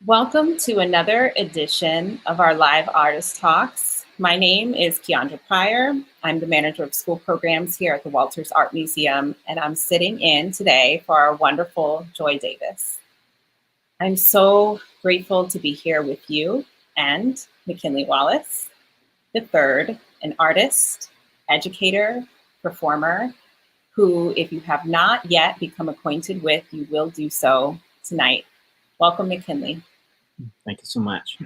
Welcome to another edition of our live artist talks. My name is Keondra Prier. I'm the manager of school programs here at the Walters Art Museum, and I'm sitting in today for our wonderful Joy Davis. I'm so grateful to be here with you and McKinley Wallace III, an artist, educator, performer, who, if you have not yet become acquainted with, you will do so tonight. Welcome, McKinley. Thank you so much.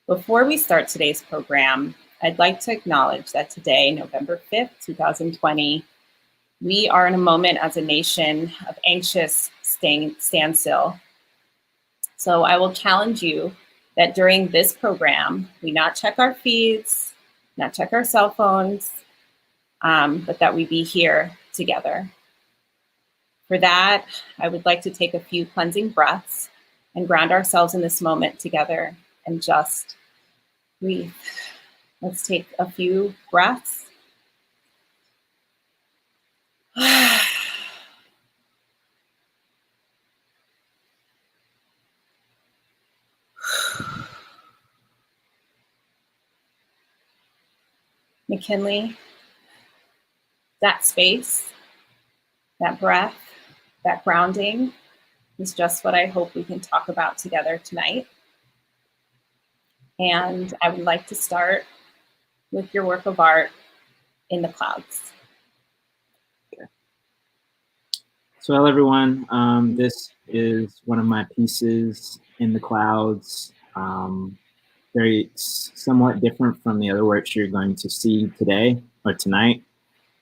Before we start today's program, I'd like to acknowledge that today, November 5th, 2020, we are in a moment as a nation of anxious standstill. So I will challenge you that during this program, we not check our feeds, not check our cell phones, but that we be here together. For that, I would like to take a few cleansing breaths and ground ourselves in this moment together and just breathe. Let's take a few breaths. McKinley, that space, that breath, that grounding is just what I hope we can talk about together tonight. And I would like to start with your work of art, In the Clouds. Okay. So hello everyone, this is one of my pieces, In the Clouds. Very somewhat different from the other works you're going to see today or tonight.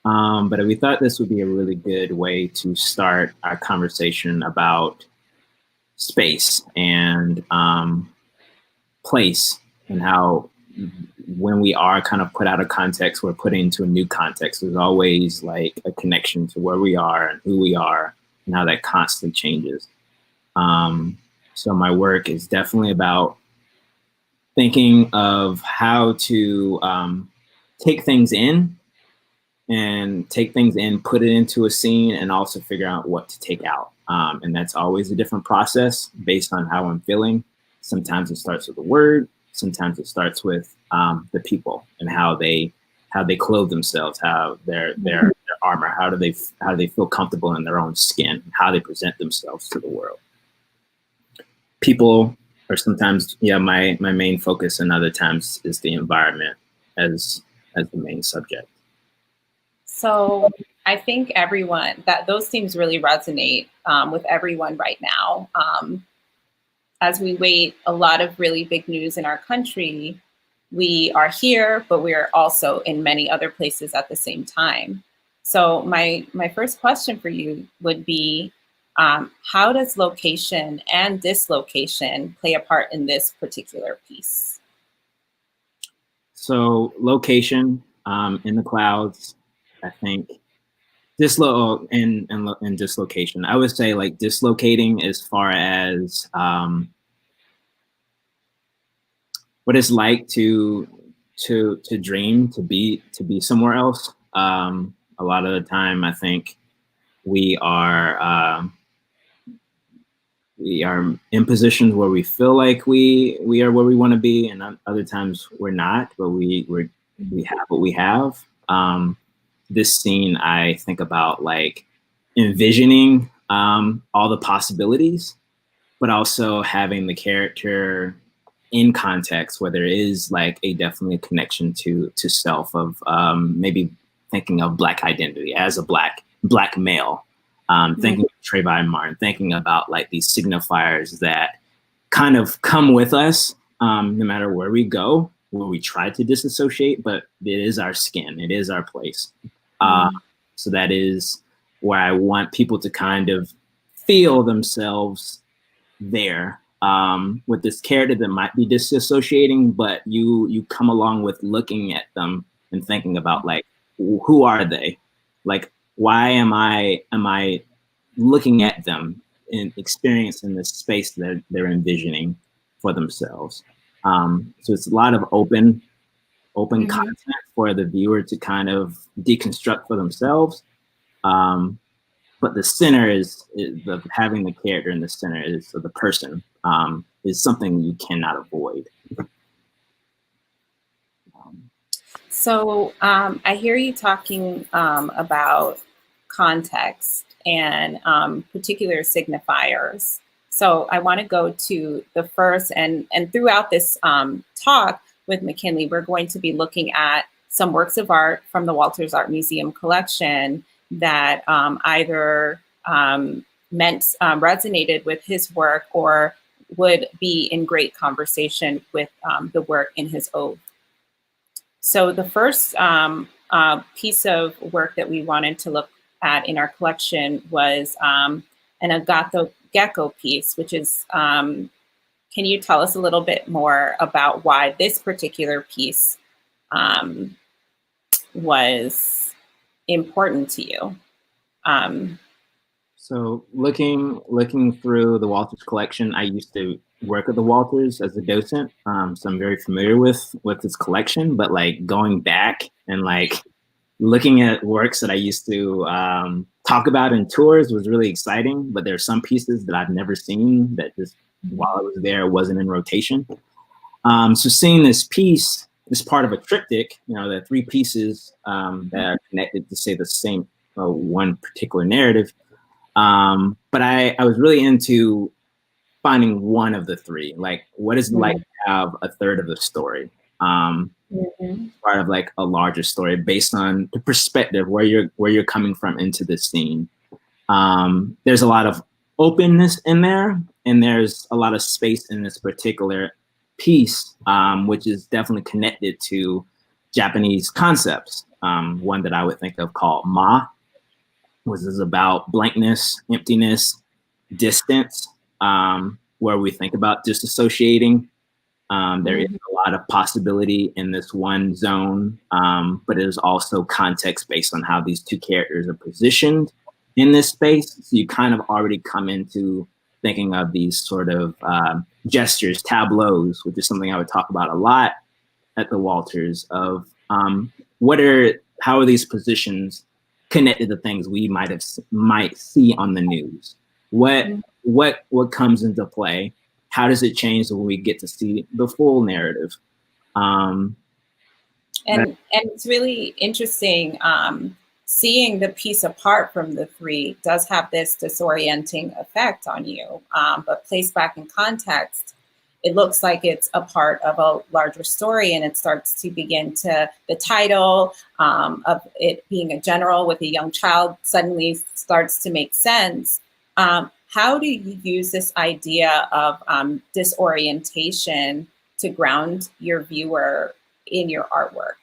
But we thought this would be a really good way to start our conversation about space and place, and how when we are kind of put out of context, we're put into a new context. There's always like a connection to where we are and who we are and how that constantly changes. So my work is definitely about thinking of how to take things in, put it into a scene, and also figure out what to take out. And that's always a different process based on how I'm feeling. Sometimes it starts with a word. Sometimes it starts with the people and how they clothe themselves, how their armor, how do they feel comfortable in their own skin, how they present themselves to the world. People are sometimes my main focus, and other times is the environment as the main subject. So I think those themes really resonate with everyone right now. As we wait a lot of really big news in our country, we are here, but we are also in many other places at the same time. So my first question for you would be, how does location and dislocation play a part in this particular piece? So location, In the Clouds, I think and dislocation. I would say like dislocating as far as what it's like to dream, to be somewhere else. A lot of the time, I think we are in positions where we feel like we are where we want to be, and other times we're not, but we have what we have. This scene, I think about like envisioning all the possibilities, but also having the character in context where there is like definitely a connection to self, of maybe thinking of Black identity as a black male, thinking of Trayvon Martin, thinking about like these signifiers that kind of come with us no matter where we go, where we try to disassociate, but it is our skin, it is our place. So that is where I want people to kind of feel themselves there, with this character that might be disassociating, but you come along with looking at them and thinking about like, who are they? Like, why am I looking at them and experiencing this space that they're envisioning for themselves? So it's a lot of open content for the viewer to kind of deconstruct for themselves. but the center is the having the character in the center is of the person is something you cannot avoid. So I hear you talking about context and particular signifiers. So I want to go to the first, and throughout this talk with McKinley, we're going to be looking at some works of art from the Walters Art Museum collection that either resonated with his work or would be in great conversation with the work in his ode. So the first piece of work that we wanted to look at in our collection was an Gatho Gecko piece, which is, can you tell us a little bit more about why this particular piece was important to you? So looking through the Walters collection, I used to work at the Walters as a docent, so I'm very familiar with this collection. But like going back and like looking at works that I used to talk about in tours was really exciting. But there are some pieces that I've never seen that just while I was there wasn't in rotation. So seeing this piece, this part of a triptych, you know, the three pieces that are connected to say the same one particular narrative. But I was really into finding one of the three. Like, what is it like to have a third of the story? Part of like a larger story based on the perspective where you're coming from into this scene. There's a lot of openness in there, and there's a lot of space in this particular piece, which is definitely connected to Japanese concepts. One that I would think of called ma, which is about blankness, emptiness, distance, where we think about disassociating. There is a lot of possibility in this one zone, but it is also context based on how these two characters are positioned in this space. So you kind of already come into thinking of these sort of gestures, tableaus, which is something I would talk about a lot at the Walters of how are these positions connected to things we might see on the news? What comes into play? How does it change when we get to see the full narrative? And it's really interesting. Seeing the piece apart from the three does have this disorienting effect on you, but placed back in context, it looks like it's a part of a larger story, and it starts to begin to, the title of it being a general with a young child suddenly starts to make sense. How do you use this idea of disorientation to ground your viewer in your artwork?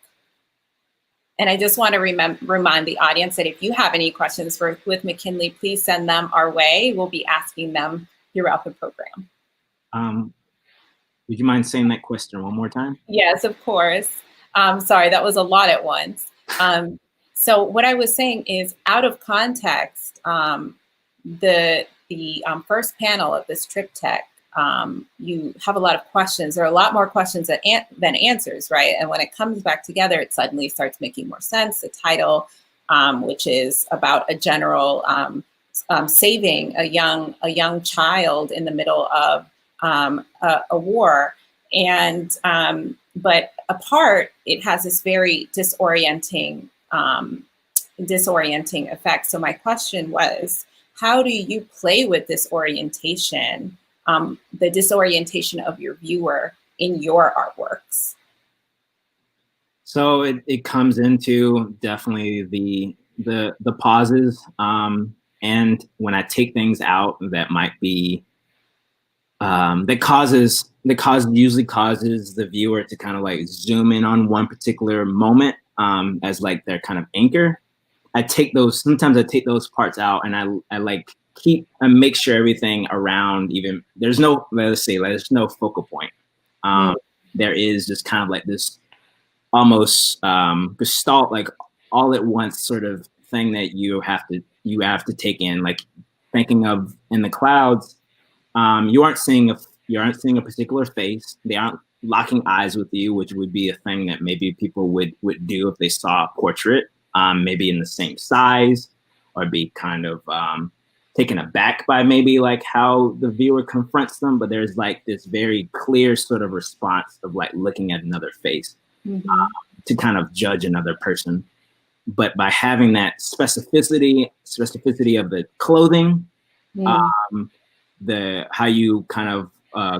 And I just want to remind the audience that if you have any questions with McKinley, please send them our way. We'll be asking them throughout the program. Would you mind saying that question one more time? Yes, of course. Sorry, that was a lot at once. So what I was saying is, out of context, the first panel of this triptych, you have a lot of questions. There are a lot more questions than answers, right? And when it comes back together, it suddenly starts making more sense. The title, which is about a general saving a young child in the middle of a war, and but apart, it has this very disorienting effect. So my question was, how do you play with this orientation, the disorientation of your viewer in your artworks? So it comes into definitely the pauses, and when I take things out that might be that usually causes the viewer to kind of like zoom in on one particular moment as like their kind of anchor. Sometimes I take those parts out, and I like make sure everything around, even there's no focal point. There is just kind of like this almost gestalt, like all at once sort of thing that you have to take in, like thinking of in the clouds. You aren't seeing a particular face. They aren't locking eyes with you, which would be a thing that maybe people would do if they saw a portrait, maybe in the same size. or be kind of taken aback by maybe like how the viewer confronts them, but there's like this very clear sort of response of like looking at another face to kind of judge another person. But by having that specificity of the clothing, the how you kind of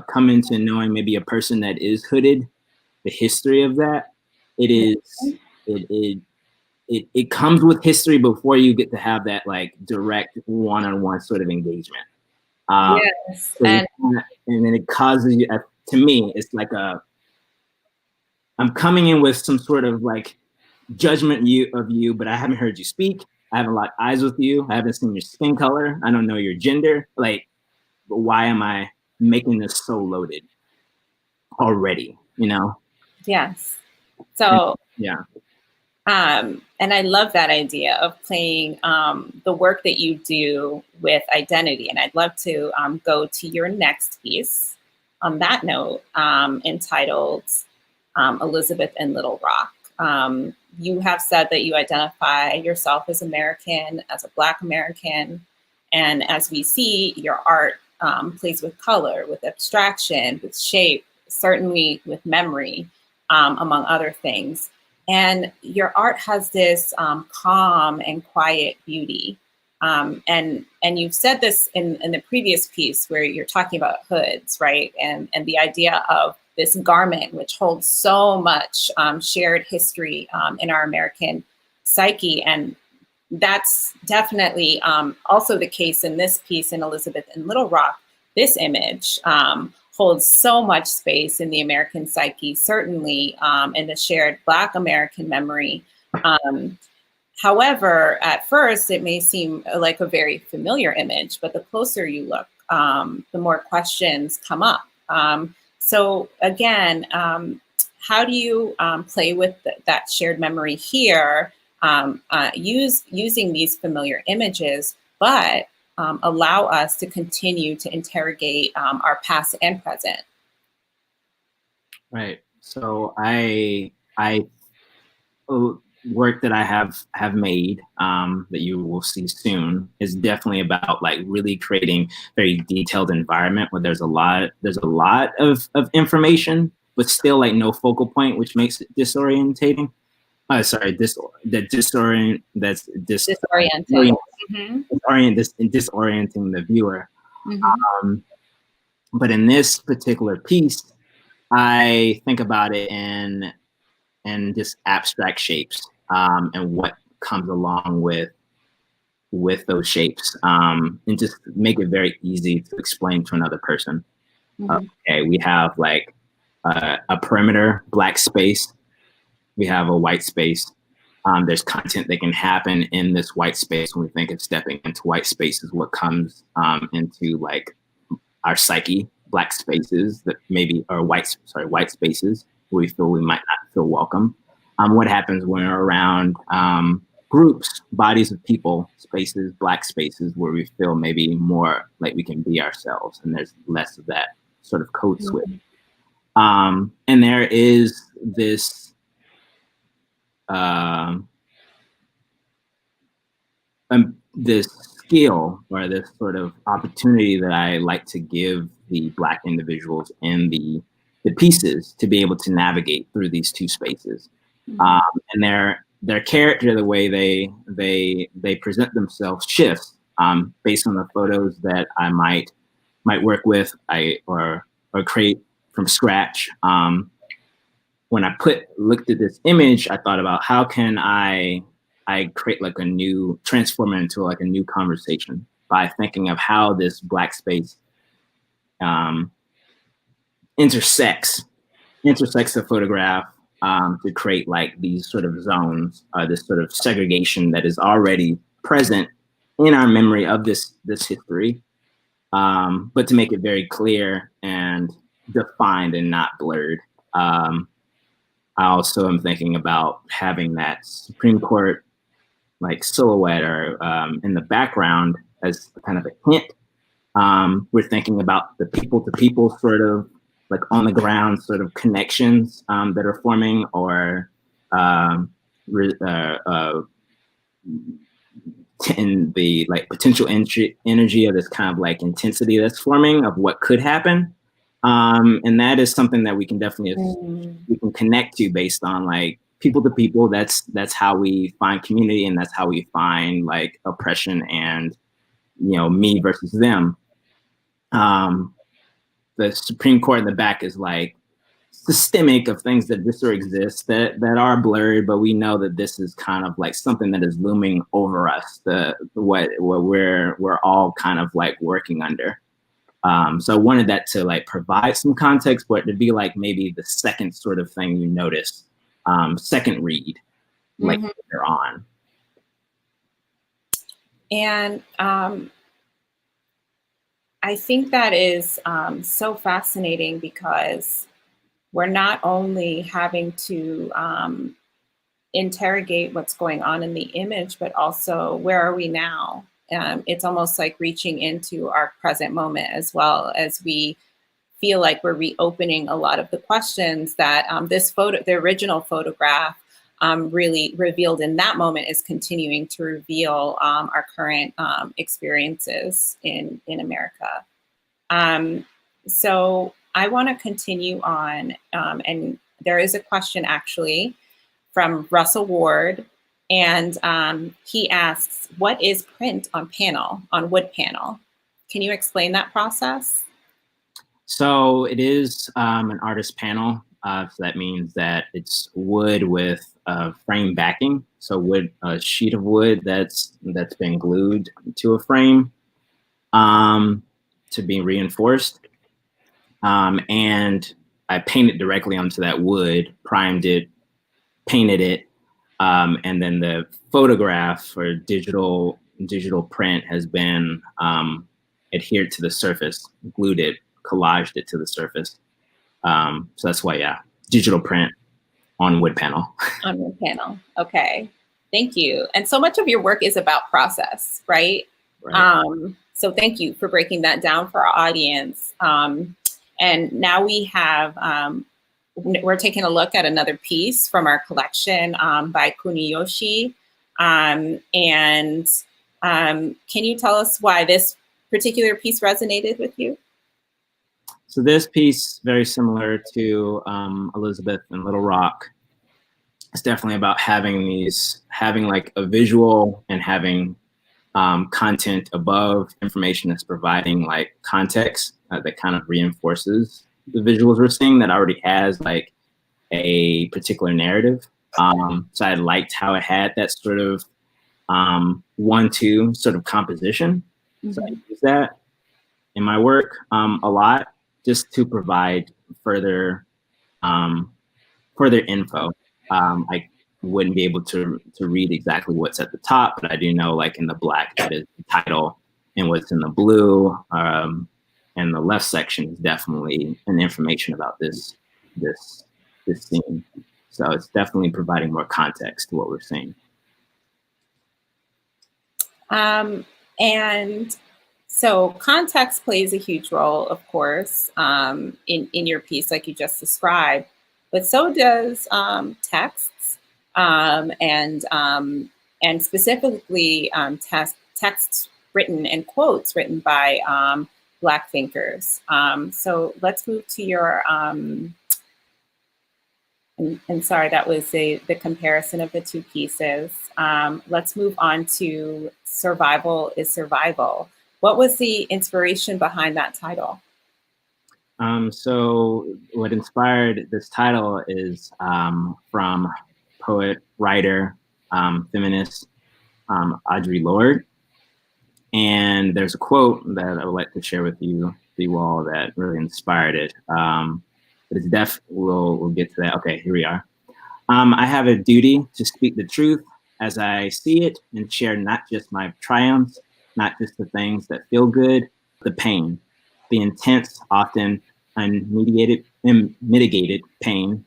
come into knowing maybe a person that is hooded, the history of that, it comes with history before you get to have that like direct one-on-one sort of engagement. Yes, so and then it causes you, to me, it's like I'm coming in with some sort of like judgment of you, but I haven't heard you speak. I haven't locked eyes with you. I haven't seen your skin color. I don't know your gender. Like, why am I making this so loaded already? You know? Yes. So yeah. And I love that idea of playing the work that you do with identity. And I'd love to go to your next piece on that note, entitled Elizabeth in Little Rock. You have said that you identify yourself as American, as a Black American. And as we see, your art plays with color, with abstraction, with shape, certainly with memory, among other things. And your art has this calm and quiet beauty. And you've said this in the previous piece where you're talking about hoods, right? And the idea of this garment, which holds so much shared history in our American psyche. And that's definitely also the case in this piece in Elizabeth in Little Rock. This image holds so much space in the American psyche, certainly in the shared Black American memory. However, at first, it may seem like a very familiar image, but the closer you look, the more questions come up. So again, how do you play with that shared memory here, using these familiar images, but allow us to continue to interrogate our past and present? Right. So I work that I have made that you will see soon is definitely about like really creating very detailed environment where there's a lot of information, but still like no focal point, which makes it disorientating. Sorry, disorienting the viewer. But in this particular piece, I think about it in just abstract shapes and what comes along with those shapes, and just make it very easy to explain to another person. Okay, we have like a perimeter Black space. We have a white space. There's content that can happen in this white space when we think of stepping into white spaces. What comes into like our psyche, Black spaces that maybe are white spaces where we feel we might not feel welcome. What happens when we're around groups, bodies of people, spaces, Black spaces where we feel maybe more like we can be ourselves, and there's less of that sort of code switch. And there is this this skill or this sort of opportunity that I like to give the Black individuals in the pieces to be able to navigate through these two spaces. And their character, the way they present themselves shifts based on the photos that I might work with or create from scratch. When I looked at this image, I thought about how can I create like transform it into like a new conversation by thinking of how this Black space intersects the photograph to create like these sort of zones, this sort of segregation that is already present in our memory of this history, but to make it very clear and defined and not blurred. I also am thinking about having that Supreme Court like silhouette or in the background as kind of a hint. We're thinking about the people to people sort of like on the ground sort of connections that are forming, or and the like potential energy of this kind of like intensity that's forming of what could happen. And that is something that we can definitely we can connect to based on like people to people. That's how we find community, and that's how we find like oppression and, you know, me versus them. The Supreme Court in the back is like systemic of things that just exist that are blurred, but we know that this is kind of like something that is looming over us. What we're all kind of like working under. So I wanted that to like provide some context, but to be like maybe the second sort of thing you notice, second read, like they're on. And I think that is so fascinating because we're not only having to interrogate what's going on in the image, but also where are we now? It's almost like reaching into our present moment as well, as we feel like we're reopening a lot of the questions that the original photograph really revealed in that moment is continuing to reveal our current experiences in America. So I want to continue on, and there is a question actually from Russell Ward, and he asks, what is print on wood panel? Can you explain that process? So it is an artist panel. So that means that it's wood with frame backing. So a sheet of wood that's been glued to a frame to be reinforced. And I painted directly onto that wood, primed it, painted it, and then the photograph or digital print has been adhered to the surface, glued it, collaged it to the surface. So that's why, yeah, digital print on wood panel. On wood panel. Okay. Thank you. And so much of your work is about process, right? So thank you for breaking that down for our audience. And now we have, we're taking a look at another piece from our collection by Kuniyoshi. And can you tell us why this particular piece resonated with you? So this piece, very similar to Elizabeth and Little Rock, it's definitely about having like a visual and having content above information that's providing like context that kind of reinforces the visuals we're seeing that already has like a particular narrative. So I liked how it had that sort of 1-2 sort of composition. So I use that in my work a lot, just to provide further info. I wouldn't be able to read exactly what's at the top, but I do know like in the black that is the title, and what's in the blue and the left section is definitely an information about this scene. So it's definitely providing more context to what we're seeing. And so context plays a huge role, of course, in your piece, like you just described, but so does texts, and specifically texts written and quotes written by Black thinkers. So let's move to your, and sorry, that was the comparison of the two pieces. Let's move on to Survival is Survival. What was the inspiration behind that title? So what inspired this title is from poet, writer, feminist Audre Lorde. And there's a quote that I would like to share with you all that really inspired it. But it's we'll get to that. Okay, here we are. I have a duty to speak the truth as I see it and share not just my triumphs, not just the things that feel good, the pain, the intense, often unmitigated pain.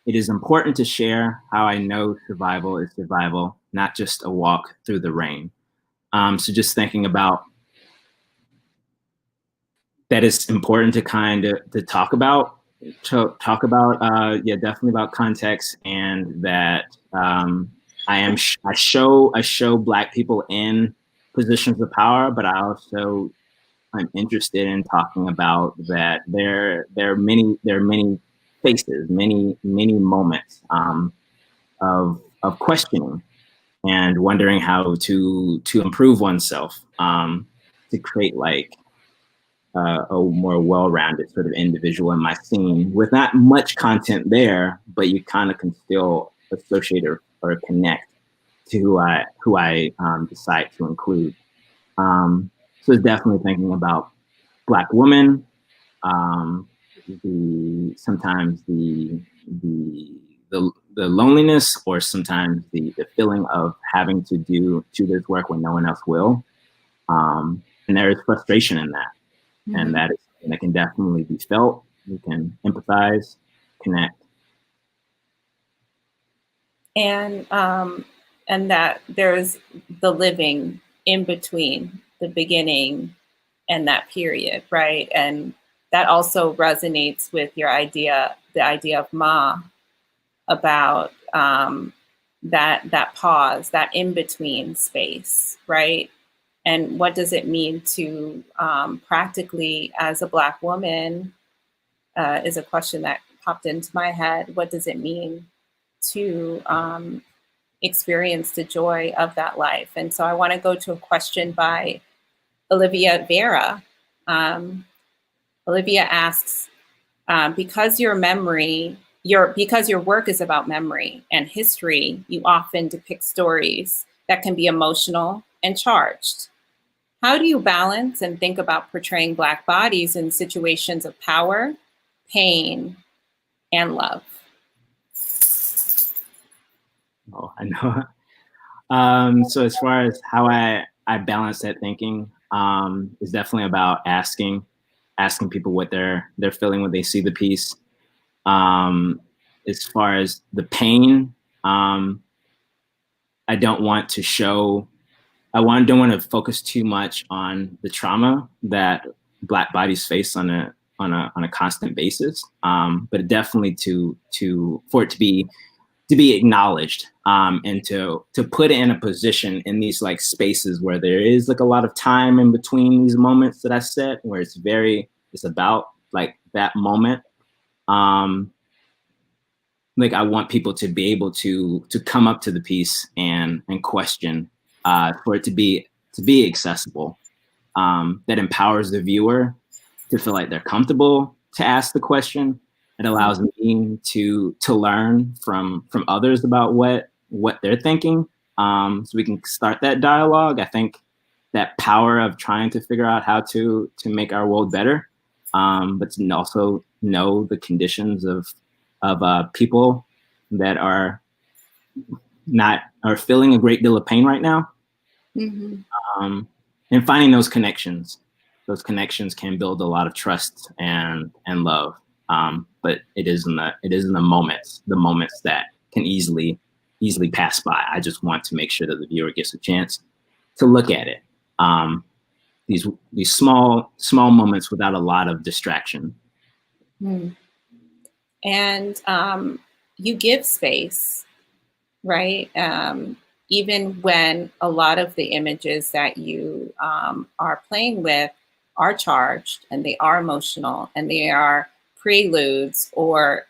It is important to share how I know survival is survival, not just a walk through the rain. So just thinking about that, it's important to kind of talk about, yeah, definitely about context, and that I show Black people in positions of power, but I also I'm interested in talking about that there are many faces, many moments of questioning and wondering how to improve oneself, to create like a more well-rounded sort of individual in my scene with not much content there, but you kind of can still associate or connect to who I decide to include. So it's definitely thinking about Black women, sometimes the loneliness, or sometimes the feeling of having to do this work when no one else will, and there is frustration in that, and that is something that can definitely be felt. You can empathize, connect, and that there's the living in between the beginning and that period, right? And that also resonates with your idea, the idea of Ma, about that pause, that in between space, right? And what does it mean to practically, as a Black woman, is a question that popped into my head. What does it mean to experience the joy of that life? And so I want to go to a question by Olivia Vera. Olivia asks, because your work is about memory and history, you often depict stories that can be emotional and charged. How do you balance and think about portraying Black bodies in situations of power, pain, and love? Oh, I know. So as far as how I balance that thinking, is definitely about asking people what they're feeling when they see the piece. As far as the pain, I don't want to show. Don't want to focus too much on the trauma that Black bodies face on a constant basis, but definitely for it to be acknowledged, and to put it in a position in these like spaces where there is like a lot of time in between these moments that I set, where it's about like that moment. Like I want people to be able to come up to the piece and question, for it to be accessible, that empowers the viewer to feel like they're comfortable to ask the question. It allows me to learn from others about what they're thinking, so we can start that dialogue. I think that power of trying to figure out how to make our world better, but to also know the conditions of people that are feeling a great deal of pain right now. And finding those connections can build a lot of trust and love. But it is in the moments that can easily pass by. I just want to make sure that the viewer gets a chance to look at it. These small moments without a lot of distraction. And you give space, right? Even when a lot of the images that you are playing with are charged and they are emotional and they are preludes or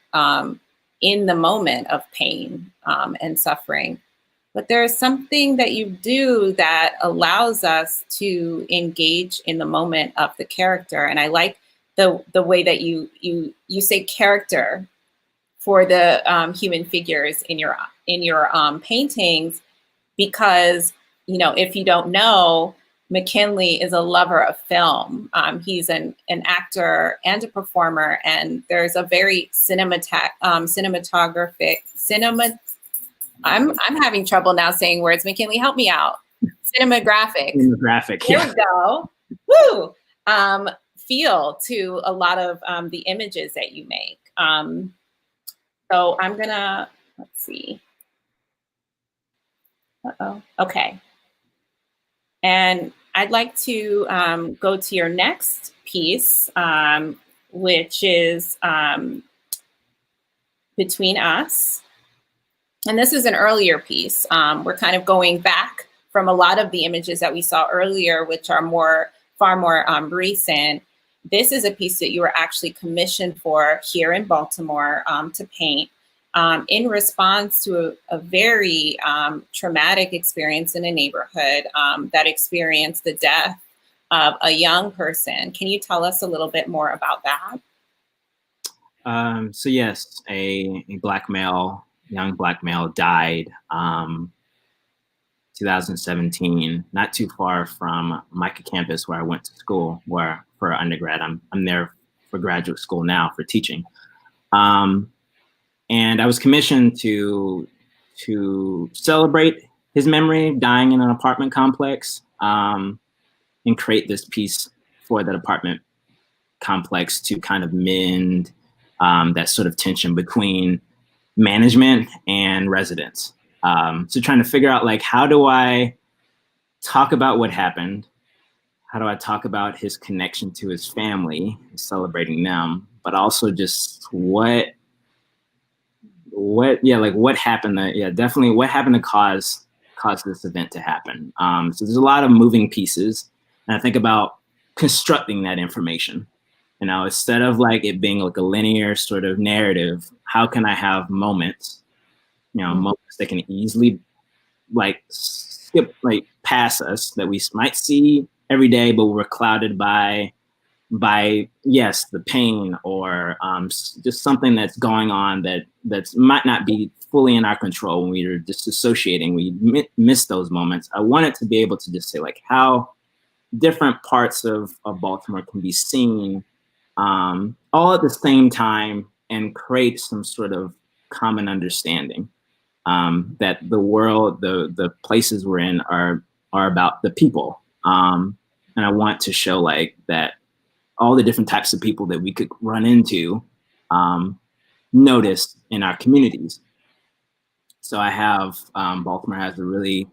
in the moment of pain and suffering. But there's something that you do that allows us to engage in the moment of the character. And I like the way that you say character for the human figures in your paintings, because, you know, if you don't know, McKinley is a lover of film. He's an actor and a performer, and there's a very cinematographic. I'm having trouble now saying words. McKinley, help me out. Cinematographic. There we go. Woo! Feel to a lot of the images that you make. So I'm gonna, let's see. Okay. And I'd like to go to your next piece, which is Between Us. And this is an earlier piece. We're kind of going back from a lot of the images that we saw earlier, which are far more recent. This is a piece that you were actually commissioned for here in Baltimore to paint in response to a very traumatic experience in a neighborhood that experienced the death of a young person. Can you tell us a little bit more about that? So yes, a young black male died 2017, not too far from Micah campus where I went to school, where for undergrad. I'm there for graduate school now for teaching. And I was commissioned to celebrate his memory, dying in an apartment complex, and create this piece for that apartment complex to kind of mend that sort of tension between management and residents. So trying to figure out, like, how do I talk about what happened? How do I talk about his connection to his family, celebrating them, but also just what happened definitely what happened to cause this event to happen. So there's a lot of moving pieces, and I think about constructing that information. You know, instead of like it being like a linear sort of narrative, how can I have moments, moments that can easily like skip, like pass us, that we might see every day, but we're clouded by yes, the pain, or just something that's going on that's might not be fully in our control. When we are disassociating, we miss those moments. I wanted to be able to just say, like, how different parts of Baltimore can be seen all at the same time, and create some sort of common understanding that the world, the places we're in are about the people. And I want to show like that all the different types of people that we could run into, notice in our communities. So I have, Baltimore has a really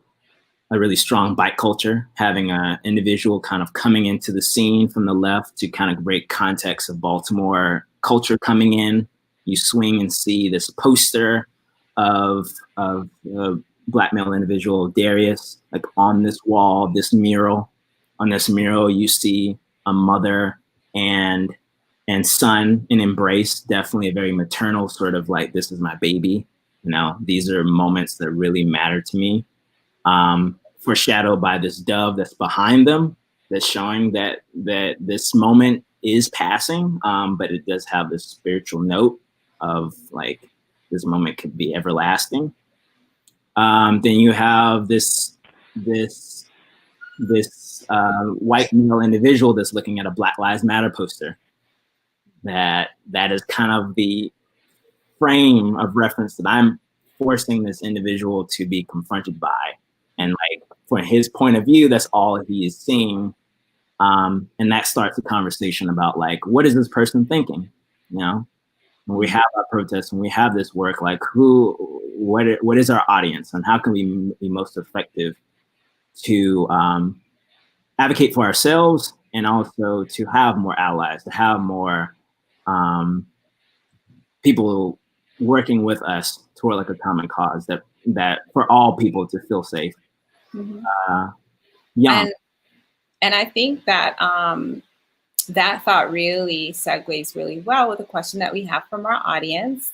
strong bike culture, having an individual kind of coming into the scene from the left to kind of break context of Baltimore culture coming in. You swing and see this poster of a black male individual, Darius, like on this wall, this mural. On this mural, you see a mother and son in embrace, definitely a very maternal sort of like, this is my baby. You know, these are moments that really matter to me. Foreshadowed by this dove that's behind them, that's showing that this moment is passing, but it does have this spiritual note of like, this moment could be everlasting. Then you have this white male individual that's looking at a Black Lives Matter poster. That is kind of the frame of reference that I'm forcing this individual to be confronted by. And like, from his point of view, that's all he is seeing. And that starts a conversation about like, what is this person thinking? You know, when we have our protests, when we have this work, like what is our audience, and how can we be most effective to advocate for ourselves, and also to have more allies, to have more people working with us toward like a common cause, that for all people to feel safe. Young. And I think that that thought really segues really well with a question that we have from our audience,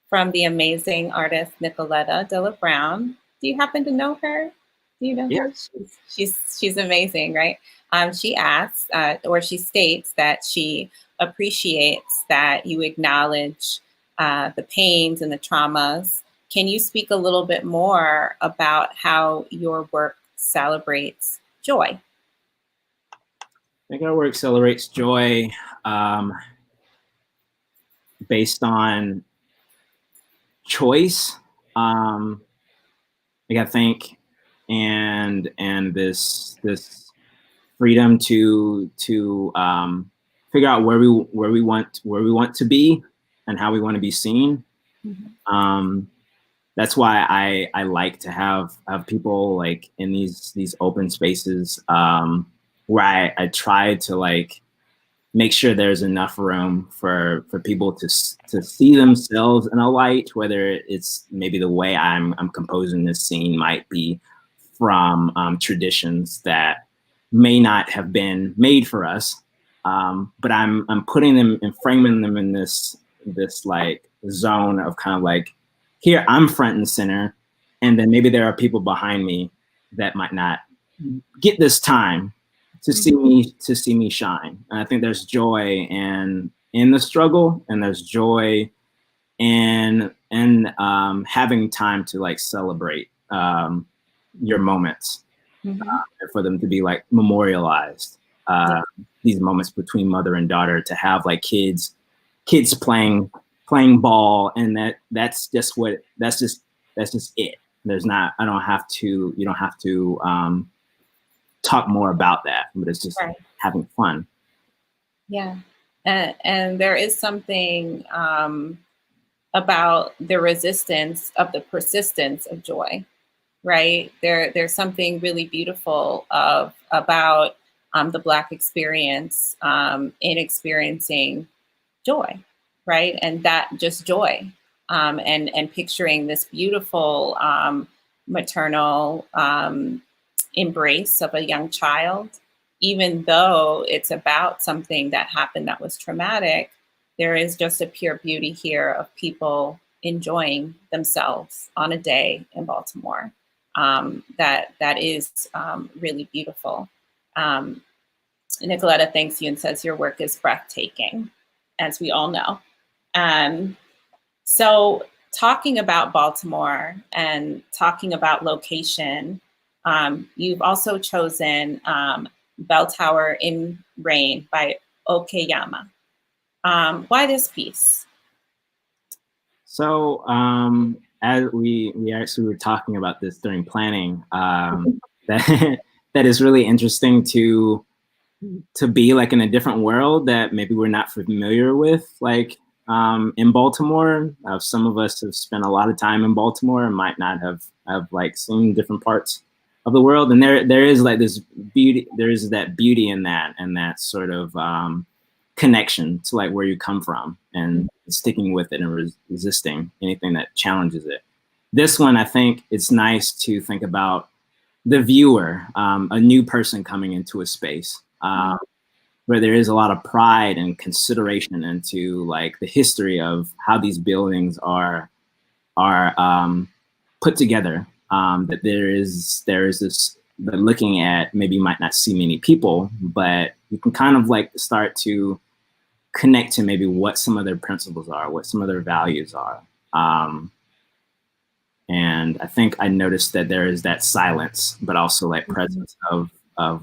from the amazing artist Nicoletta de la Brown. Do you happen to know her? Do you know her? She's amazing, right? She asks, or she states that she appreciates that you acknowledge the pains and the traumas. Can you speak a little bit more about how your work celebrates joy? I think our work celebrates joy based on choice. Like, I think, and this freedom to figure out where we want to be and how we want to be seen. That's why I like to have people like in these open spaces, where I try to like make sure there's enough room for people to see themselves in a light, whether it's maybe the way I'm composing this scene might be from traditions that may not have been made for us, but I'm putting them and framing them in this like zone of kind of like, here I'm front and center, and then maybe there are people behind me that might not get this time to see me shine. And I think there's joy in the struggle, and there's joy in having time to like celebrate your moments, for them to be like memorialized. These moments between mother and daughter, to have like kids playing ball, and that's just it. There's not, you don't have to talk more about that, but it's just having fun. Yeah. And there is something about the resistance of the persistence of joy, right? There's something really beautiful about the Black experience in experiencing joy, right? And that just joy, and picturing this beautiful maternal embrace of a young child, even though it's about something that happened that was traumatic. There is just a pure beauty here of people enjoying themselves on a day in Baltimore. That is really beautiful. Nicoletta thanks you and says your work is breathtaking, as we all know. So talking about Baltimore and talking about location, you've also chosen Bell Tower in Rain by Okeyama. Why this piece? So as we actually were talking about this during planning, that is really interesting to be like in a different world that maybe we're not familiar with, like in Baltimore. Some of us have spent a lot of time in Baltimore and might not have like seen different parts of the world, and there is like this beauty, there is that beauty in that, and that sort of connection to like where you come from, and sticking with it and resisting anything that challenges it. This one, I think it's nice to think about the viewer, a new person coming into a space, where there is a lot of pride and consideration into like the history of how these buildings are put together. That there is this, but looking at, maybe you might not see many people, but you can kind of like start to connect to maybe what some of their principles are, what some of their values are. And I think I noticed that there is that silence, but also like presence of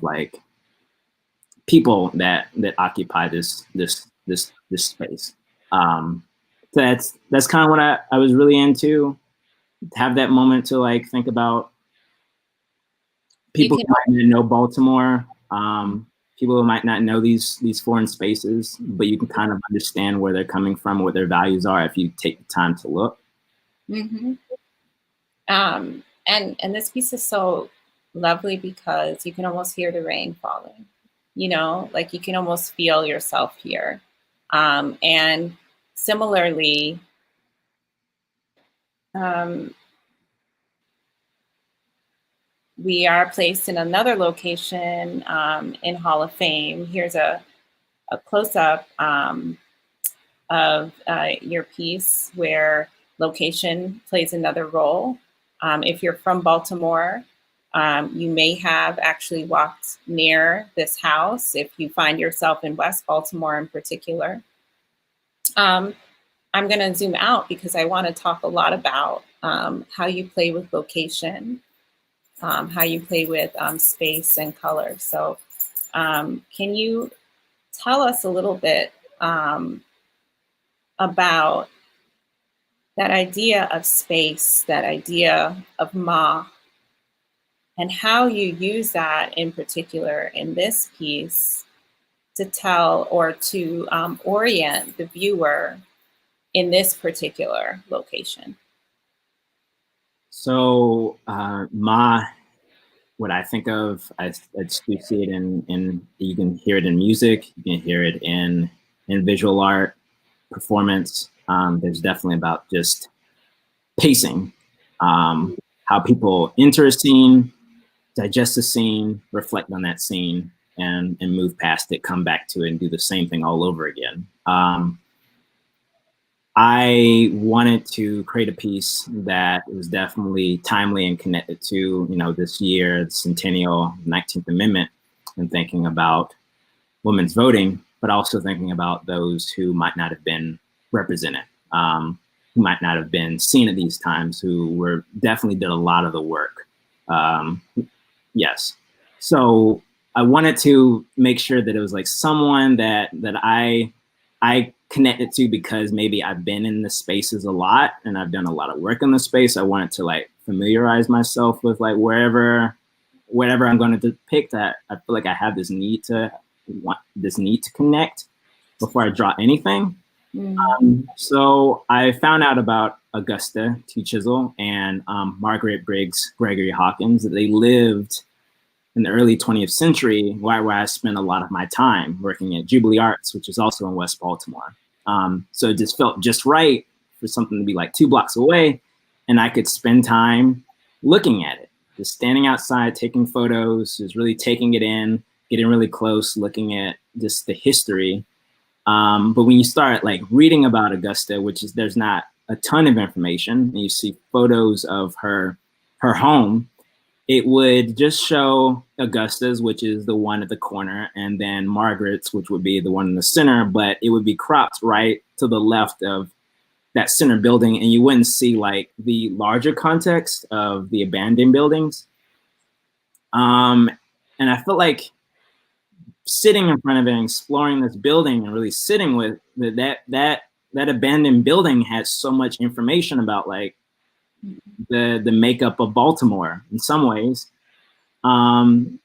like people that occupy this space. So that's kind of what I was really into. Have that moment to like think about people who might not know Baltimore, people who might not know these foreign spaces, but you can kind of understand where they're coming from, what their values are, if you take the time to look. And this piece is so lovely because you can almost hear the rain falling, you know, like you can almost feel yourself here. And similarly, we are placed in another location in Hall of Fame. Here's a close-up of your piece where location plays another role. If you're from Baltimore, you may have actually walked near this house if you find yourself in West Baltimore in particular. I'm going to zoom out because I want to talk a lot about how you play with location, how you play with space and color. So can you tell us a little bit about that idea of space, that idea of Ma, and how you use that in particular in this piece to tell or to orient the viewer in this particular location? So Ma what I think of. I do see it in you can hear it in music, you can hear it in visual art, performance. There's definitely about just pacing, how people enter a scene, digest a scene, reflect on that scene, and move past it, come back to it, and do the same thing all over again. I wanted to create a piece that was definitely timely and connected to, you know, this year, the centennial 19th Amendment, and thinking about women's voting, but also thinking about those who might not have been represented, who might not have been seen at these times, who were definitely did a lot of the work. Yes. So I wanted to make sure that it was like someone that I connected to, because maybe I've been in the spaces a lot and I've done a lot of work in the space. I wanted to like familiarize myself with like whatever I'm going to depict. That I feel like I have this need to connect before I draw anything. So I found out about Augusta T. Chisel and Margaret Briggs Gregory Hawkins, that they lived in the early 20th century, where I spent a lot of my time working at Jubilee Arts, which is also in West Baltimore. So it just felt just right for something to be like 2 blocks away, and I could spend time looking at it, just standing outside, taking photos, just really taking it in, getting really close, looking at just the history. But when you start like reading about Augusta, which is, there's not a ton of information, and you see photos of her home, it would just show Augusta's, which is the one at the corner, and then Margaret's, which would be the one in the center, but it would be cropped right to the left of that center building, and you wouldn't see like the larger context of the abandoned buildings. And I felt like sitting in front of it and exploring this building and really sitting with that abandoned building has so much information about like the makeup of Baltimore in some ways.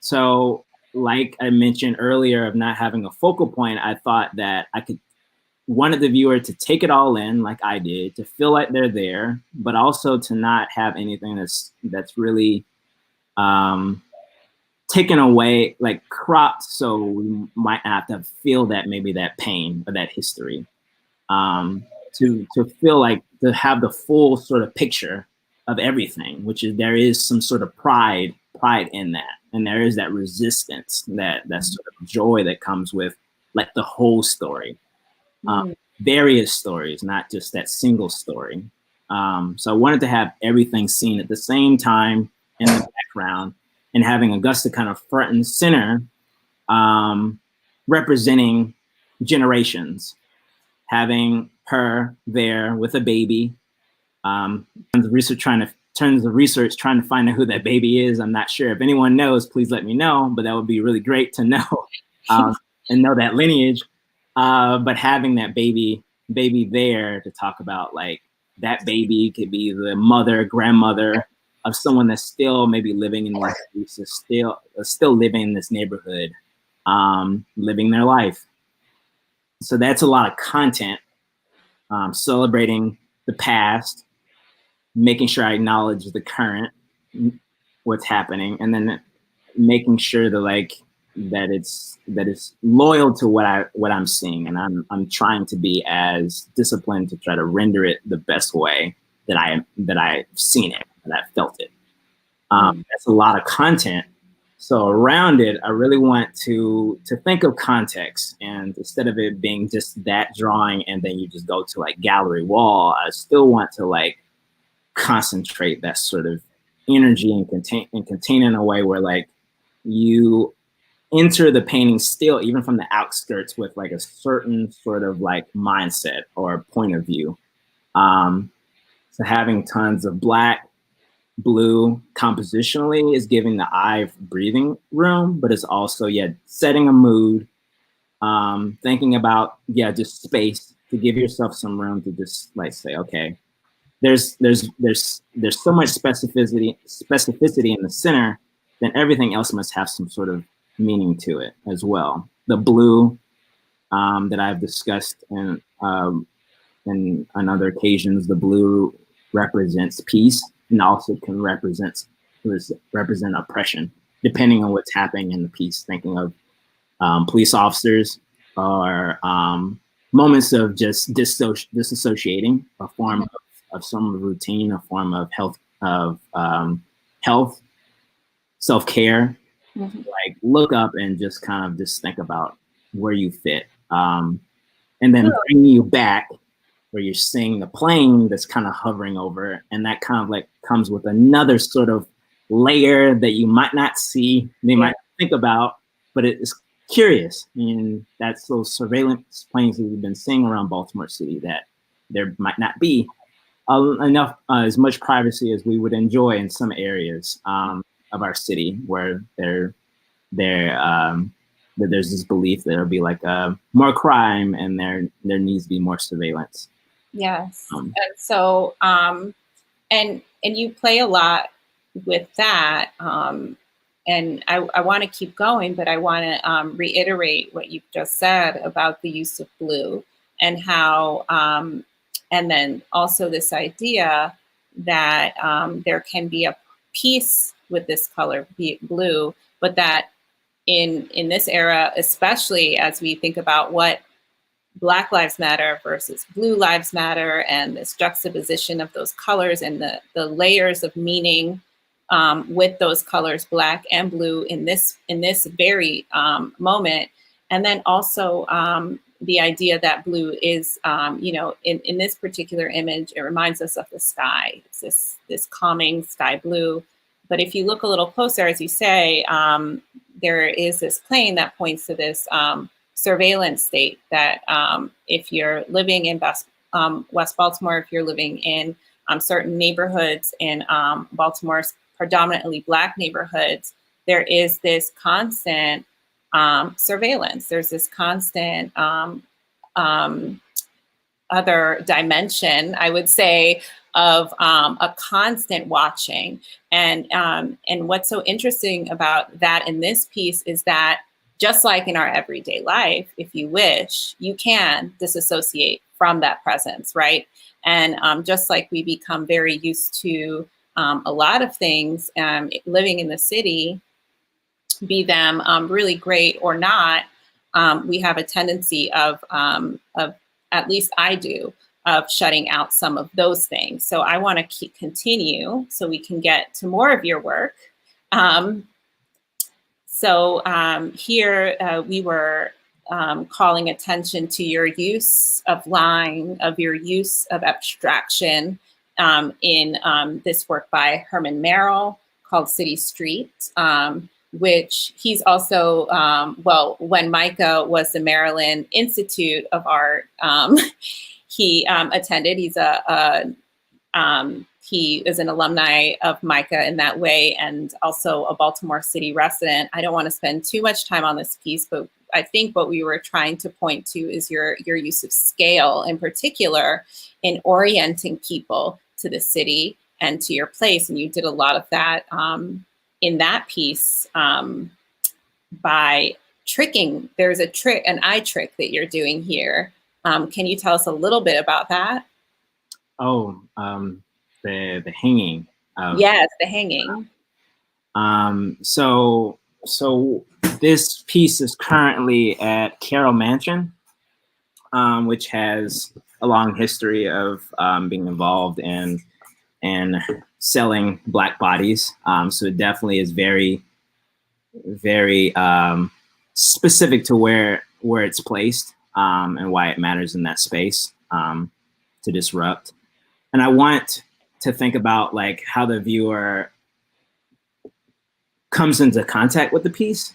So like I mentioned earlier of not having a focal point, I thought that I wanted the viewer to take it all in like I did, to feel like they're there, but also to not have anything that's really taken away, like cropped, so we might have to feel that, maybe that pain or that history. To feel like, to have the full sort of picture of everything, which is, there is some sort of pride in that, and there is that resistance, that sort of joy that comes with like the whole story, various stories, not just that single story. So I wanted to have everything seen at the same time in the background, and having Augusta kind of front and center, representing generations, having her there with a baby. The research trying to find out who that baby is. I'm not sure. If anyone knows, please let me know, but that would be really great to know, and know that lineage. But having that baby there to talk about, like, that baby could be the mother, grandmother of someone that's still maybe living in this space, still living in this neighborhood, living their life. So that's a lot of content, celebrating the past, making sure I acknowledge the current, what's happening, and then making sure that it's loyal to what I'm seeing, and I'm trying to be as disciplined to try to render it the best way that I've seen it, that I've felt it. That's a lot of content. So around it, I really want to think of context, and instead of it being just that drawing and then you just go to like gallery wall, I still want to like concentrate that sort of energy and contain in a way where like you enter the painting still, even from the outskirts, with like a certain sort of like mindset or point of view. So having tons of black, blue compositionally is giving the eye breathing room, but it's also, setting a mood, thinking about, just space, to give yourself some room to just like say, okay, there's so much specificity in the center, then everything else must have some sort of meaning to it as well. The blue that I've discussed in on other occasions, the blue represents peace, and also can represent oppression. depending on what's happening in the piece, thinking of police officers or moments of just disassociating, a form of some routine, a form of health, self-care. Like look up and just kind of just think about where you fit. And then bringing you back where you're seeing the plane that's kind of hovering over, and that kind of like comes with another sort of layer that you might not see, they might think about, but it's curious. And that's those surveillance planes that we've been seeing around Baltimore City, that there might not be enough, as much privacy as we would enjoy in some areas of our city, where there's this belief that there'll be like more crime, and there needs to be more surveillance. Yes. And so, and you play a lot with that. And I want to keep going, but I want to reiterate what you've just said about the use of blue, and how, and then also this idea that there can be a piece with this color, be it blue, but that in this era, especially as we think about what Black Lives Matter versus Blue Lives Matter, and this juxtaposition of those colors and the layers of meaning with those colors, black and blue, in this very moment. And then also the idea that blue is, you know, in this particular image, it reminds us of the sky. It's this calming sky blue. But if you look a little closer, as you say, there is this plane that points to this surveillance state, that if you're living in West Baltimore, if you're living in certain neighborhoods in Baltimore's predominantly Black neighborhoods, there is this constant surveillance. There's this constant other dimension, I would say, of a constant watching. And what's so interesting about that in this piece is that, just like in our everyday life, if you wish, you can disassociate from that presence, right? And just like we become very used to a lot of things living in the city, be them really great or not, we have a tendency of, at least I do, of shutting out some of those things. So I want to continue so we can get to more of your work. So here we were calling attention to your use of line, of your use of abstraction in this work by Herman Merrill called City Street, which he's also, well, when Micah was the Maryland Institute of Art, he attended. He is an alumni of Micah in that way, and also a Baltimore City resident. I don't want to spend too much time on this piece, but I think what we were trying to point to is your use of scale, in particular, in orienting people to the city and to your place. And you did a lot of that in that piece by tricking. There's a trick, an eye trick that you're doing here. Can you tell us a little bit about that? Oh, the hanging. Yes, the hanging. So this piece is currently at Carroll Mansion, which has a long history of being involved in selling Black bodies. So it definitely is very, very specific to where it's placed and why it matters in that space to disrupt. And I want to think about like how the viewer comes into contact with the piece.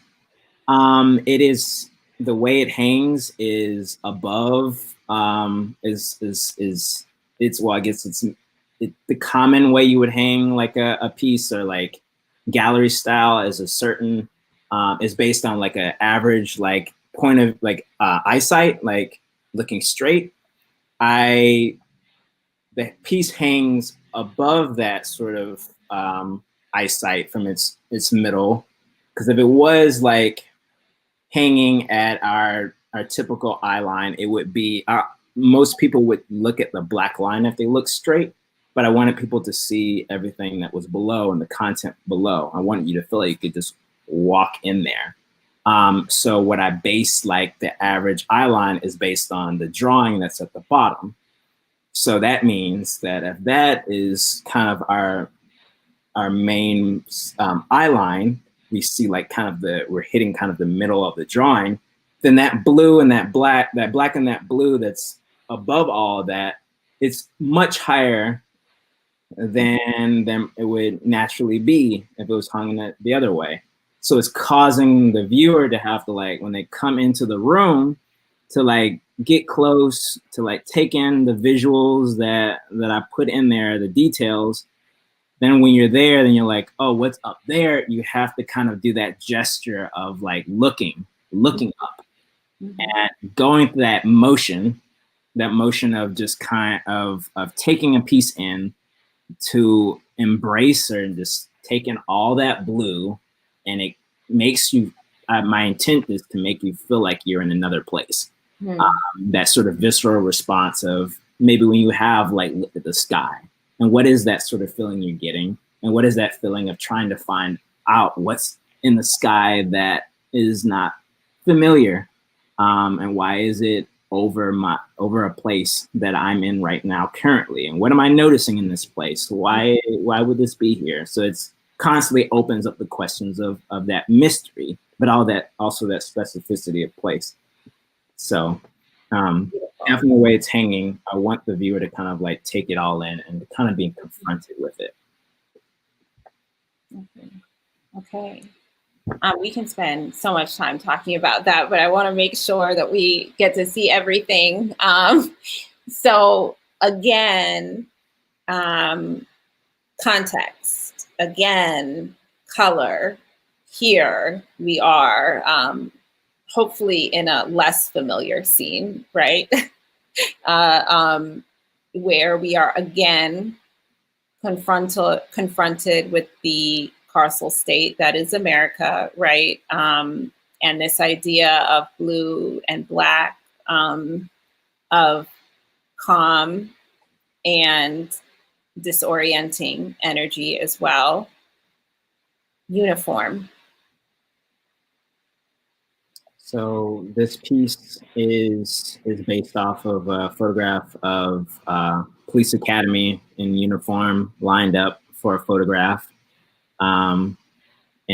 It is, the way it hangs is above, it's, well, I guess it's the common way you would hang like a piece, or like gallery style, is a certain, is based on like an average like point of like eyesight, like looking straight. The piece hangs above that sort of eyesight from its middle, because if it was like hanging at our typical eye line, it would be, most people would look at the black line if they look straight, but I wanted people to see everything that was below and the content below. I wanted you to feel like you could just walk in there. So what I base like the average eye line is based on the drawing that's at the bottom. So that means that if that is kind of our main eye line, we see like kind of we're hitting kind of the middle of the drawing, then that blue and that black and that blue that's above all of that, it's much higher than it would naturally be if it was hung in the other way. So it's causing the viewer to have to, like, when they come into the room, to like get close, to like take in the visuals that I put in there, the details. Then when you're there, then you're like, oh, what's up there? You have to kind of do that gesture of like looking up, and going through that motion of just kind of taking a piece in, to embrace or just taking all that blue, and it makes you, my intent is to make you feel like you're in another place. That sort of visceral response of maybe when you have like looked at the sky, and what is that sort of feeling you're getting, and what is that feeling of trying to find out what's in the sky that is not familiar, and why is it over a place that I'm in right now currently, and what am I noticing in this place? Why would this be here? So it's constantly opens up the questions of that mystery, but also that specificity of place. So definitely the way it's hanging, I want the viewer to kind of like take it all in and kind of being confronted with it. Okay. We can spend so much time talking about that, but I want to make sure that we get to see everything. So again, context, again, color. Here we are, hopefully in a less familiar scene, right? Where we are again confronted with the carceral state that is America, right? And this idea of blue and black, of calm and disorienting energy as well. Uniform. So this piece is based off of a photograph of police academy in uniform lined up for a photograph. In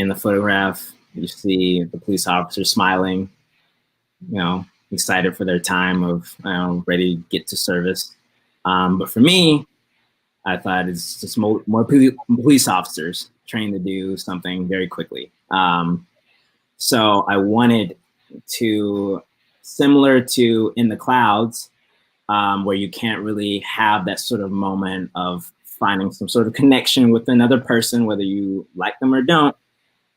the photograph, you see the police officer smiling, excited for their time of, ready to get to service. But for me, I thought it's just more police officers trained to do something very quickly. So I wanted to, similar to In the Clouds, where you can't really have that sort of moment of finding some sort of connection with another person, whether you like them or don't.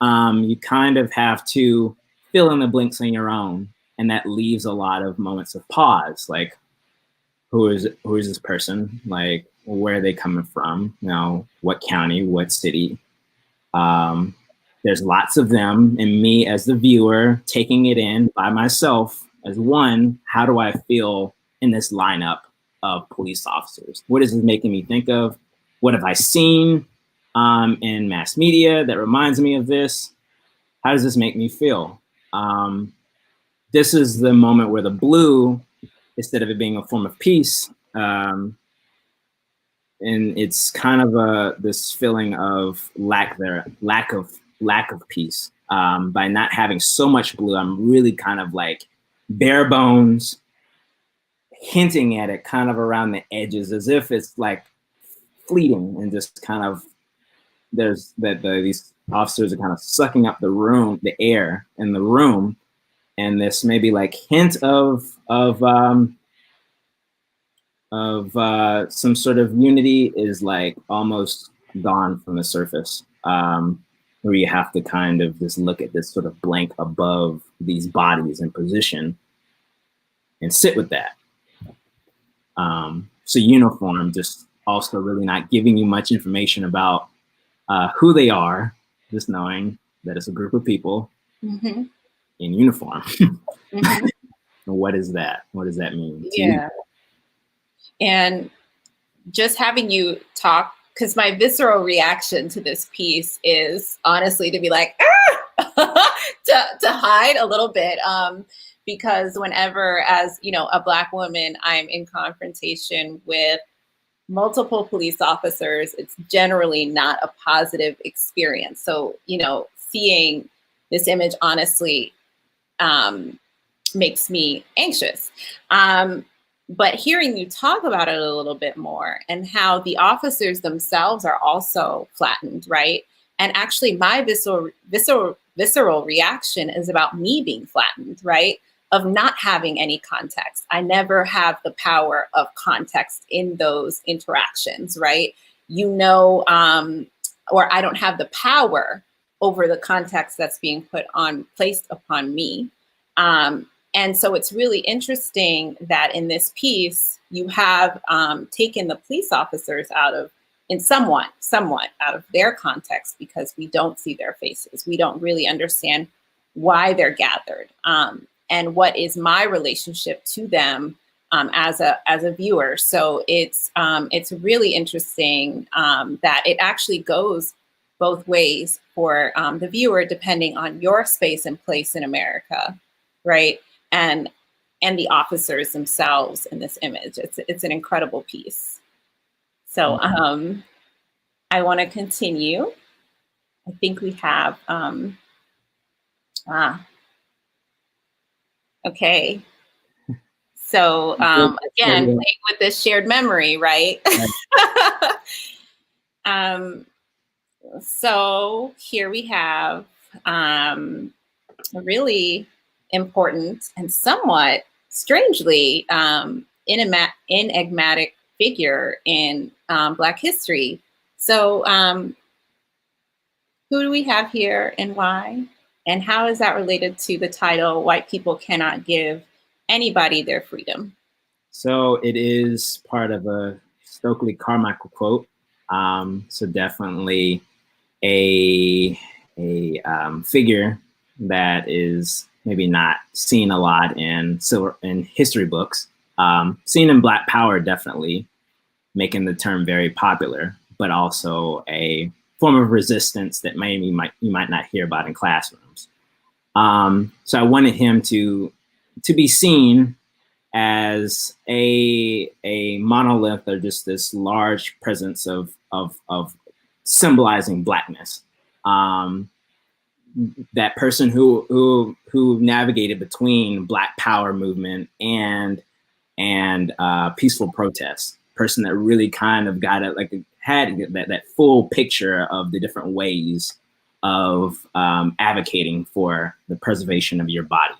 You kind of have to fill in the blanks on your own, and that leaves a lot of moments of pause, like who is this person, like where are they coming from, what county, what city. There's lots of them, and me as the viewer taking it in by myself as one. How do I feel in this lineup of police officers? What is this making me think of? What have I seen in mass media that reminds me of this? How does this make me feel? This is the moment where the blue, instead of it being a form of peace, and it's kind of this feeling of lack of peace. By not having so much blue, I'm really kind of like bare bones, hinting at it kind of around the edges, as if it's like fleeting, and just kind of these officers are kind of sucking up the air in the room, and this maybe like hint of some sort of unity is like almost gone from the surface, where you have to kind of just look at this sort of blank above these bodies in position and sit with that. So uniform, just also really not giving you much information about who they are, just knowing that it's a group of people in uniform. And what is that? What does that mean? Yeah. And just having you talk, because my visceral reaction to this piece is honestly to be like, to hide a little bit, because whenever, as you know, a Black woman, I'm in confrontation with multiple police officers, it's generally not a positive experience. So, you know, seeing this image honestly makes me anxious. But hearing you talk about it a little bit more and how the officers themselves are also flattened, right? And actually my visceral reaction is about me being flattened, right? Of not having any context. I never have the power of context in those interactions, right? You know, or I don't have the power over the context that's being placed upon me. And so it's really interesting that in this piece, you have taken the police officers somewhat out of their context, because we don't see their faces. We don't really understand why they're gathered, and what is my relationship to them as a viewer. So it's really interesting that it actually goes both ways for the viewer, depending on your space and place in America, right? And the officers themselves in this image. It's an incredible piece. So I want to continue. I think we have okay. So again, playing with this shared memory, right? So here we have a really important and somewhat strangely enigmatic figure in Black history. So who do we have here and why? And how is that related to the title, White People Cannot Give Anybody Their Freedom? So it is part of a Stokely Carmichael quote. So definitely a figure that is maybe not seen a lot in history books. Seen in Black Power, definitely making the term very popular, but also a form of resistance that you might not hear about in classrooms. So I wanted him to be seen as a monolith, or just this large presence of symbolizing Blackness. That person who navigated between Black Power movement and peaceful protest. Person that really kind of got it, like had that full picture of the different ways of advocating for the preservation of your body,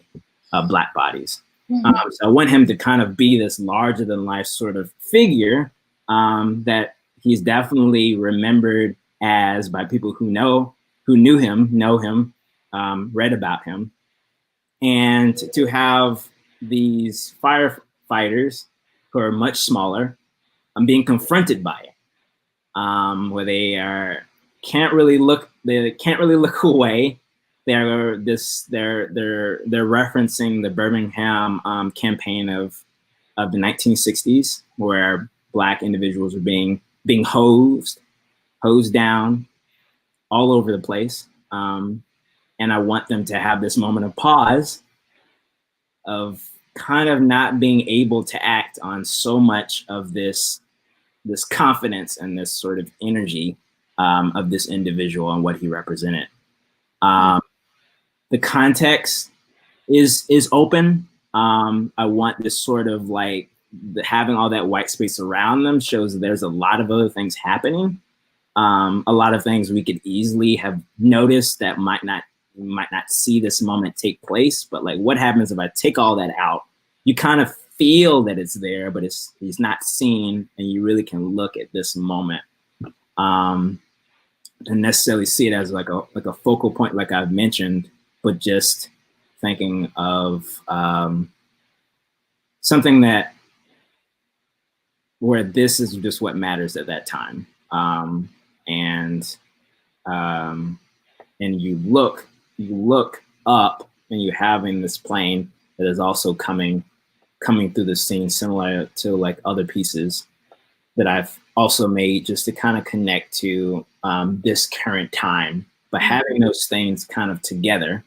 Black bodies. Mm-hmm. So I want him to kind of be this larger than life sort of figure that he's definitely remembered as by people who know him, read about him. And to have these firefighters who are much smaller being confronted by it, where they can't really look away. They're referencing the Birmingham campaign of the 1960s, where Black individuals were being hosed down all over the place. And I want them to have this moment of pause, of kind of not being able to act on so much of this confidence and this sort of energy of this individual and what he represented. The context is open. I want this sort of like having all that white space around them shows that there's a lot of other things happening. A lot of things we could easily have noticed that might not see this moment take place. But like, what happens if I take all that out? You kind of feel that it's there, but it's not seen, and you really can look at this moment and necessarily see it as like a focal point, like I've mentioned, but just thinking of something that where this is just what matters at that time. And you look up and you having this plane that is also coming through the scene, similar to like other pieces that I've also made just to kind of connect to this current time But having those things kind of together,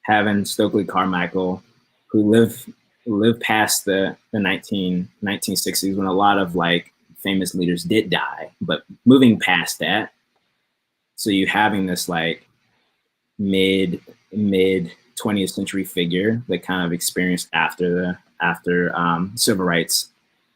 having Stokely Carmichael, who lived past the 1960s when a lot of like famous leaders did die, but moving past that. So you having this like mid 20th century figure that kind of experienced after civil rights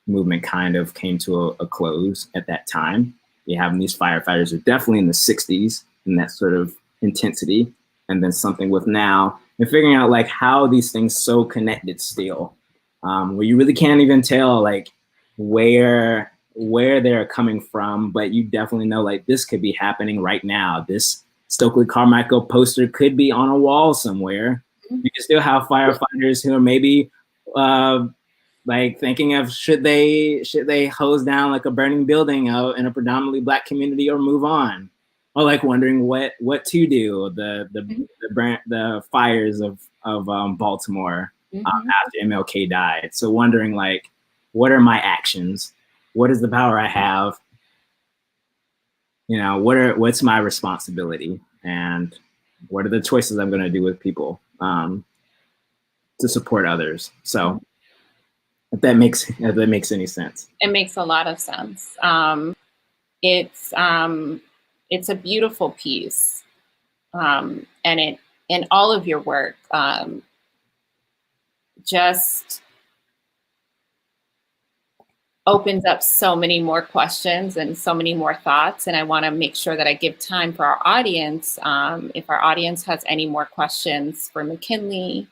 movement kind of came to a close at that time. You have these firefighters are definitely in the 60s in that sort of intensity, and then something with now and figuring out like how these things so connected still, where you really can't even tell like where they're coming from, but you definitely know like this could be happening right now. This Stokely Carmichael poster could be on a wall somewhere. You can still have firefighters who are maybe like thinking of should they hose down like a burning building in a predominantly Black community or move on, or like wondering what to do. The fires of Baltimore after MLK died. So wondering like, what are my actions? What is the power I have? You know, what's my responsibility, and what are the choices I'm going to do with people to support others? So if that makes any sense. It makes a lot of sense. It's a beautiful piece, and it in all of your work just opens up so many more questions and so many more thoughts. And I want to make sure that I give time for our audience. If our audience has any more questions for McKinley,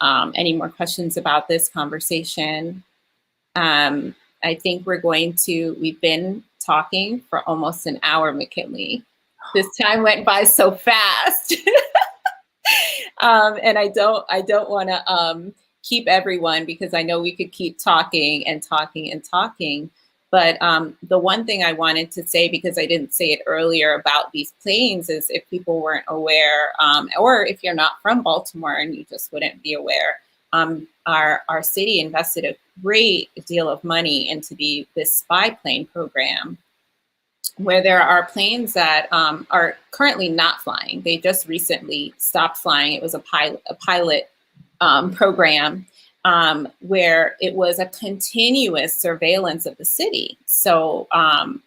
any more questions about this conversation, I think we've been talking for almost an hour, McKinley. This time went by so fast. And I don't want to keep everyone, because I know we could keep talking and talking and talking. But the one thing I wanted to say, because I didn't say it earlier about these planes, is if people weren't aware, or if you're not from Baltimore and you just wouldn't be aware, our city invested a great deal of money into this spy plane program, where there are planes that are currently not flying. They just recently stopped flying. It was a pilot program where it was a continuous surveillance of the city. So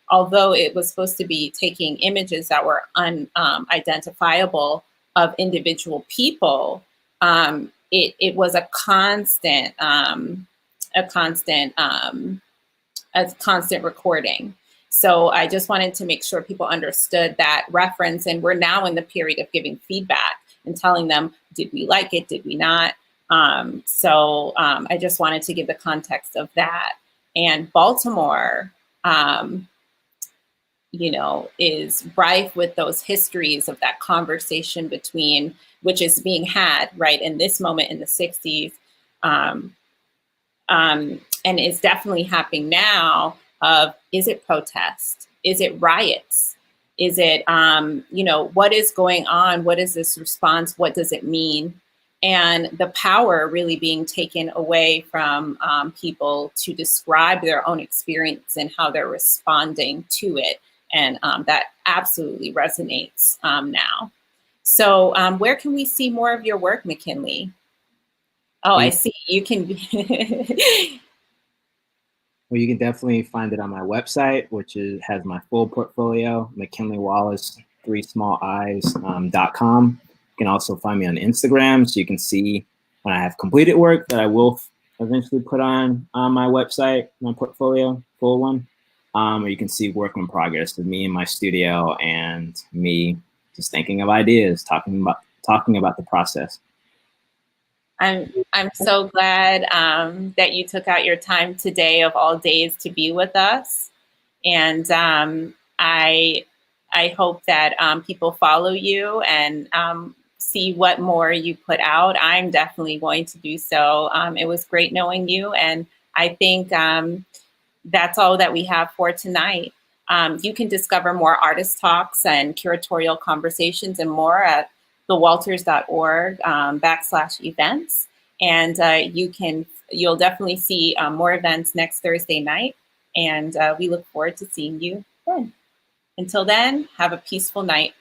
although it was supposed to be taking images that were unidentifiable of individual people, it was a constant recording. So I just wanted to make sure people understood that reference. And we're now in the period of giving feedback and telling them, did we like it? Did we not? So I just wanted to give the context of that. And Baltimore, is rife with those histories of that conversation between, which is being had right in this moment in the 60s. And it's definitely happening now of, is it protest? Is it riots? Is it, what is going on? What is this response? What does it mean? And the power really being taken away from people to describe their own experience and how they're responding to it. And that absolutely resonates now. So where can we see more of your work, McKinley? Oh, I see. You can. Well, you can definitely find it on my website, which has my full portfolio, McKinley Wallace 3 small eyes.com. You can also find me on Instagram, so you can see when I have completed work that I will eventually put on my website, my portfolio, full one. Or you can see work in progress of me in my studio and me just thinking of ideas, talking about the process. I'm so glad that you took out your time today of all days to be with us. And I hope that people follow you and see what more you put out. I'm definitely going to do so. It was great knowing you. And I think that's all that we have for tonight. You can discover more artist talks and curatorial conversations and more at thewalters.org /events. And you'll definitely see more events next Thursday night. And we look forward to seeing you then. Until then, have a peaceful night.